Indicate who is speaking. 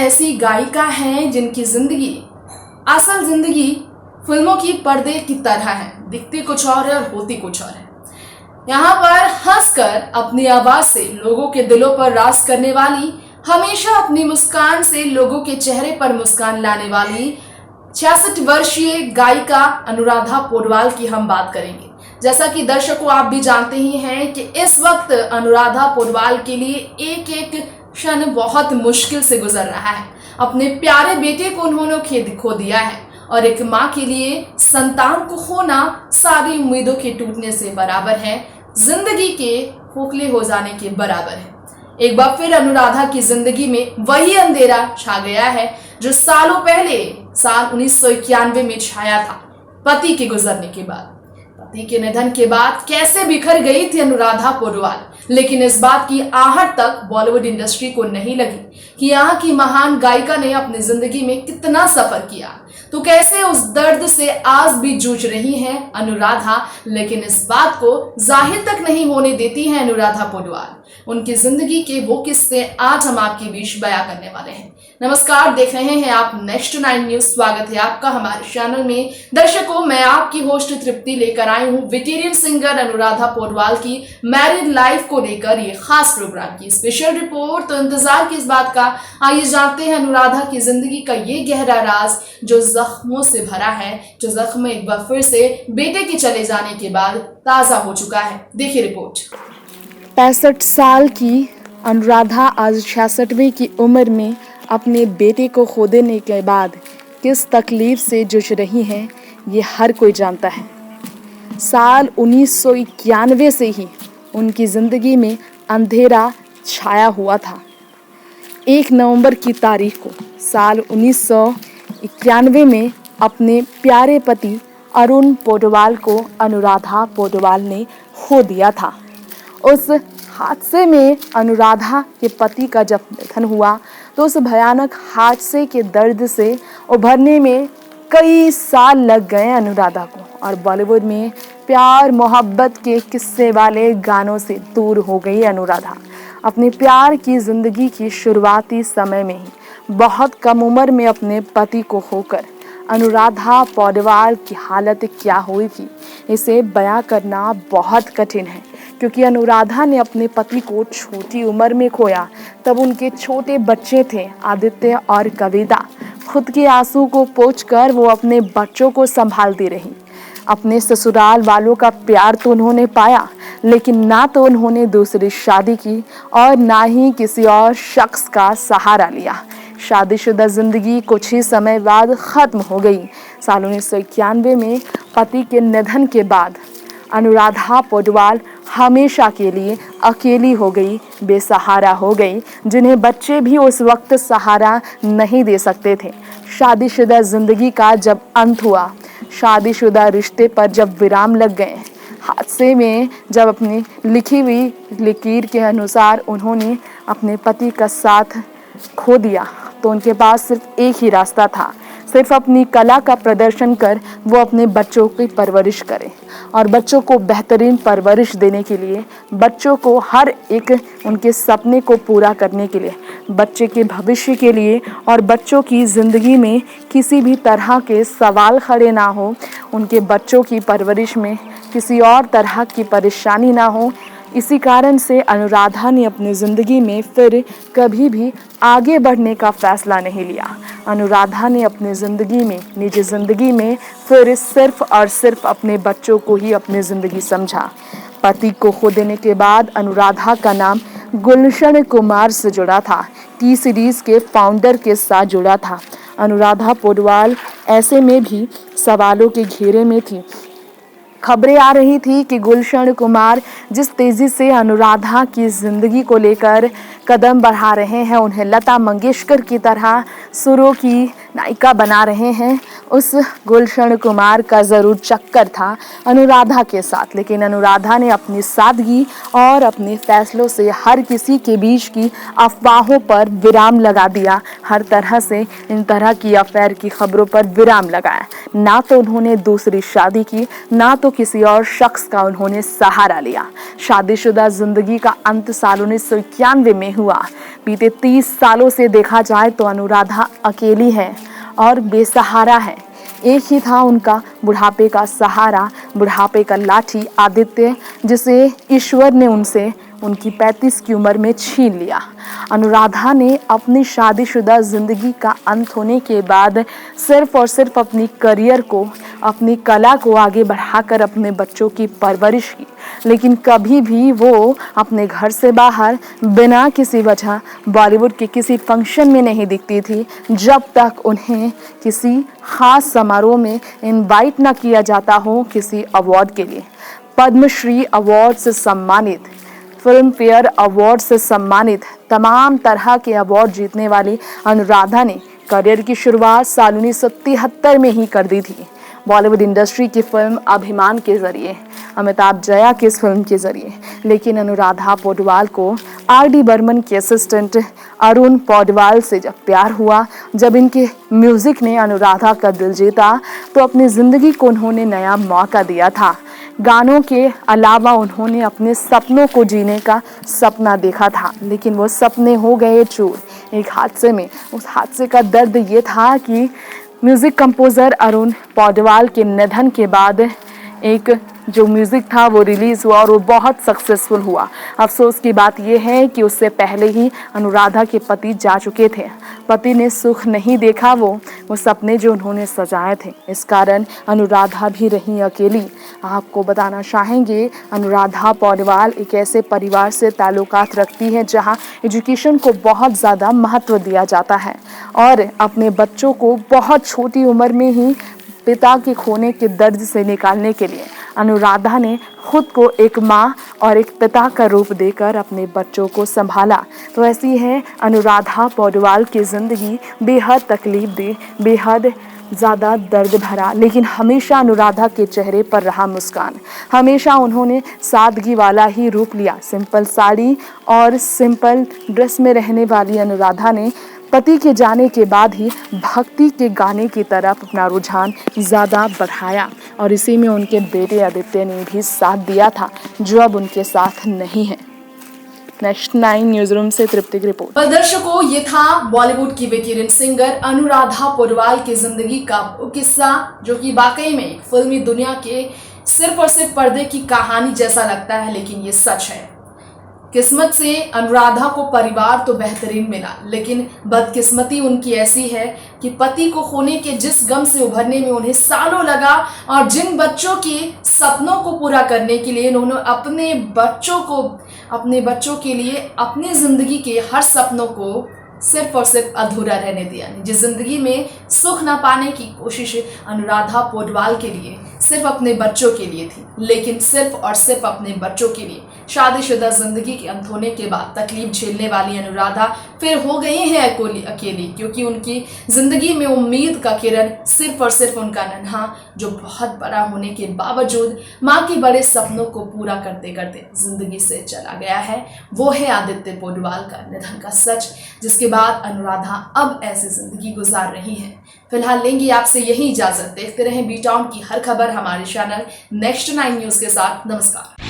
Speaker 1: ऐसी गायिका हैं जिनकी जिंदगी असल जिंदगी फिल्मों की पर्दे की तरह है, दिखती कुछ और है और होती कुछ और है। यहाँ पर हंसकर अपनी आवाज से लोगों के दिलों पर राज करने वाली, हमेशा अपनी मुस्कान से लोगों के चेहरे पर मुस्कान लाने वाली 66 वर्षीय गायिका अनुराधा पौडवाल की हम बात करेंगे। जैसा कि दर्शकों आप भी जानते ही हैं कि इस वक्त अनुराधा पौडवाल के लिए एक एक क्षण बहुत मुश्किल से गुजर रहा है। अपने प्यारे बेटे को उन्होंने खो दिया है और एक माँ के लिए संतान को खोना सारी उम्मीदों के टूटने से बराबर है, जिंदगी के खोखले हो जाने के बराबर है। एक बार फिर अनुराधा की जिंदगी में वही अंधेरा छा गया है जो सालों पहले साल 1991 में छाया था। पति के गुजरने के बाद, पति के निधन के बाद कैसे बिखर गई थी अनुराधा पौडवाल, लेकिन इस बात की आहट तक बॉलीवुड इंडस्ट्री को नहीं लगी कि यहाँ की महान गायिका ने अपनी जिंदगी में कितना सफर किया, तो कैसे उस दर्द से आज भी जूझ रही हैं अनुराधा। लेकिन इस बात को जाहिर तक नहीं होने देती है अनुराधा पौडवाल। उनकी जिंदगी के वो किस्से आज हम आपके बीच बयां करने वाले हैं। नमस्कार, देख रहे हैं आप नेक्स्ट 9 न्यूज। स्वागत है आपका हमारे चैनल में। दर्शकों, मैं आपकी होस्ट तृप्ति लेकर आई हूँ वेटेरियन सिंगर अनुराधा पौडवाल की मैरिड लाइफ को लेकर ये खास प्रोग्राम की स्पेशल रिपोर्ट। तो इंतजार की इस बात का, आइए जानते हैं अनुराधा की जिंदगी का ये गहरा राज जो जख्मों से भरा है, जो जख्म एक बार फिर से बेटे के चले जाने के बाद ताजा हो चुका है। देखिए रिपोर्ट।
Speaker 2: 65 साल की अनुराधा आज 66वीं की उम्र में अपने बेटे को खो देने के बाद किस तकलीफ से जूझ रही हैं, ये हर कोई जानता है। साल 1991 से ही उनकी ज़िंदगी में अंधेरा छाया हुआ था। 1 नवंबर की तारीख को साल 1991 में अपने प्यारे पति अरुण पौडवाल को अनुराधा पौडवाल ने खो दिया था। उस हादसे में अनुराधा के पति का जब निधन हुआ तो उस भयानक हादसे के दर्द से उभरने में कई साल लग गए अनुराधा को, और बॉलीवुड में प्यार मोहब्बत के किस्से वाले गानों से दूर हो गई अनुराधा। अपने प्यार की ज़िंदगी की शुरुआती समय में ही बहुत कम उम्र में अपने पति को खोकर अनुराधा पौडवाल की हालत क्या हुई थी, इसे बयां करना बहुत कठिन है, क्योंकि अनुराधा ने अपने पति को छोटी उम्र में खोया। तब उनके छोटे बच्चे थे आदित्य और कविता। खुद के आंसू को पोंछकर वो अपने बच्चों को संभालती रही। अपने ससुराल वालों का प्यार तो उन्होंने पाया, लेकिन ना तो उन्होंने दूसरी शादी की और ना ही किसी और शख्स का सहारा लिया। शादीशुदा जिंदगी कुछ ही समय बाद ख़त्म हो गई। साल 1991 में पति के निधन के बाद अनुराधा पौडवाल हमेशा के लिए अकेली हो गई, बेसहारा हो गई, जिन्हें बच्चे भी उस वक्त सहारा नहीं दे सकते थे। शादीशुदा ज़िंदगी का जब अंत हुआ, शादीशुदा रिश्ते पर जब विराम लग गए, हादसे में जब अपनी लिखी हुई लकीर के अनुसार उन्होंने अपने पति का साथ खो दिया, तो उनके पास सिर्फ एक ही रास्ता था, सिर्फ अपनी कला का प्रदर्शन कर वो अपने बच्चों की परवरिश करें। और बच्चों को बेहतरीन परवरिश देने के लिए, बच्चों को हर एक उनके सपने को पूरा करने के लिए, बच्चे के भविष्य के लिए और बच्चों की ज़िंदगी में किसी भी तरह के सवाल खड़े ना हो, उनके बच्चों की परवरिश में किसी और तरह की परेशानी ना हो, इसी कारण से अनुराधा ने अपनी ज़िंदगी में फिर कभी भी आगे बढ़ने का फ़ैसला नहीं लिया। अनुराधा ने अपनी ज़िंदगी में, निजी ज़िंदगी में फिर सिर्फ और सिर्फ अपने बच्चों को ही अपनी ज़िंदगी समझा। पति को खो देने के बाद अनुराधा का नाम गुलशन कुमार से जुड़ा था, टी सीरीज़ के फाउंडर के साथ जुड़ा था। अनुराधा पौडवाल ऐसे में भी सवालों के घेरे में थी। खबरें आ रही थी कि गुलशन कुमार जिस तेज़ी से अनुराधा की ज़िंदगी को लेकर कदम बढ़ा रहे हैं, उन्हें लता मंगेशकर की तरह सुरों की नायिका बना रहे हैं, उस गुलशन कुमार का ज़रूर चक्कर था अनुराधा के साथ। लेकिन अनुराधा ने अपनी सादगी और अपने फैसलों से हर किसी के बीच की अफवाहों पर विराम लगा दिया। हर तरह से इन तरह की अफेयर की खबरों पर विराम लगाया। ना तो उन्होंने दूसरी शादी की, ना तो तो किसी और शख्स का उन्होंने सहारा लिया। शादीशुदा जिंदगी का अंत साल 1991 में हुआ। बीते 30 सालों से देखा जाए तो अनुराधा अकेली है और बेसहारा है। एक ही था उनका बुढ़ापे का सहारा, बुढ़ापे का लाठी आदित्य, जिसे ईश्वर ने उनसे उनकी 35 की उम्र में छीन लिया। अनुराधा ने अपनी शादीशुदा जिंदगी का अंत होने के बाद सिर्फ और सिर्फ अपनी करियर को, अपनी कला को आगे बढ़ाकर अपने बच्चों की परवरिश की, लेकिन कभी भी वो अपने घर से बाहर बिना किसी वजह बॉलीवुड के किसी फंक्शन में नहीं दिखती थी जब तक उन्हें किसी खास समारोह में इनवाइट न किया जाता हो किसी अवार्ड के लिए। पद्मश्री अवार्ड से सम्मानित, फिल्म फेयर अवार्ड से सम्मानित, तमाम तरह के अवार्ड जीतने वाली अनुराधा ने करियर की शुरुआत साल 1973 में ही कर दी थी। बॉलीवुड इंडस्ट्री की फिल्म अभिमान के जरिए, अमिताभ जया की इस फिल्म के जरिए। लेकिन अनुराधा पौडवाल को आर.डी. बर्मन के असिस्टेंट अरुण पौडवाल से जब प्यार हुआ, जब इनके म्यूजिक ने अनुराधा का दिल जीता, तो अपनी जिंदगी को उन्होंने नया मौका दिया था। गानों के अलावा उन्होंने अपने सपनों को जीने का सपना देखा था, लेकिन वो सपने हो गए चूर एक हादसे में। उस हादसे का दर्द ये था कि म्यूजिक कंपोजर अरुण पौडवाल के निधन के बाद एक जो म्यूजिक था वो रिलीज हुआ और वो बहुत सक्सेसफुल हुआ। अफसोस की बात यह है कि उससे पहले ही अनुराधा के पति जा चुके थे। पति ने सुख नहीं देखा वो सपने जो उन्होंने सजाए थे। इस कारण अनुराधा भी रही अकेली। आपको बताना चाहेंगे, अनुराधा पौडवाल एक ऐसे परिवार से ताल्लुकात रखती है जहां एजुकेशन को बहुत ज़्यादा महत्व दिया जाता है और अपने बच्चों को बहुत छोटी उम्र में ही पिता के खोने के दर्द से निकालने के लिए अनुराधा ने खुद को एक माँ और एक पिता का रूप देकर अपने बच्चों को संभाला। तो ऐसी है अनुराधा पौडवाल की ज़िंदगी, बेहद तकलीफ दे, बेहद ज़्यादा दर्द भरा, लेकिन हमेशा अनुराधा के चेहरे पर रहा मुस्कान। हमेशा उन्होंने सादगी वाला ही रूप लिया। सिंपल साड़ी और सिंपल ड्रेस में रहने वाली अनुराधा ने पति के जाने के बाद ही भक्ति के गाने की तरफ अपना रुझान ज़्यादा बढ़ाया और इसी में उनके बेटे आदित्य ने भी साथ दिया था, जो अब उनके साथ नहीं है। नेक्स्ट 9 न्यूज रूम से तृप्ति की रिपोर्ट।
Speaker 1: पर दर्शकों, ये था बॉलीवुड की वेटेरियन सिंगर अनुराधा पौडवाल की जिंदगी का वो किस्सा, जो कि वाकई में फिल्मी दुनिया के सिर्फ और सिर्फ पर्दे की कहानी जैसा लगता है, लेकिन ये सच है। किस्मत से अनुराधा को परिवार तो बेहतरीन मिला, लेकिन बदकिस्मती उनकी ऐसी है कि पति को खोने के जिस गम से उभरने में उन्हें सालों लगा और जिन बच्चों के सपनों को पूरा करने के लिए उन्होंने अपने बच्चों के लिए अपनी जिंदगी के हर सपनों को सिर्फ और सिर्फ अधूरा रहने दिया। जिस जिंदगी में सुख ना पाने की कोशिश अनुराधा पौडवाल के लिए सिर्फ अपने बच्चों के लिए थी, लेकिन सिर्फ और सिर्फ अपने बच्चों के लिए शादीशुदा जिंदगी के अंत होने के बाद तकलीफ झेलने वाली अनुराधा फिर हो गई है अकेली, क्योंकि उनकी जिंदगी में उम्मीद का किरण सिर्फ और सिर्फ उनका नन्हा, जो बहुत बड़ा होने के बावजूद माँ के बड़े सपनों को पूरा करते करते जिंदगी से चला गया है, वो है आदित्य पौडवाल का निधन का सच, जिसके बाद अनुराधा अब ऐसी जिंदगी गुजार रही है। फिलहाल लेंगे आपसे यही इजाजत। देखते रहें बी टाउन की हर खबर हमारे चैनल नेक्स्ट 9 न्यूज के साथ। नमस्कार।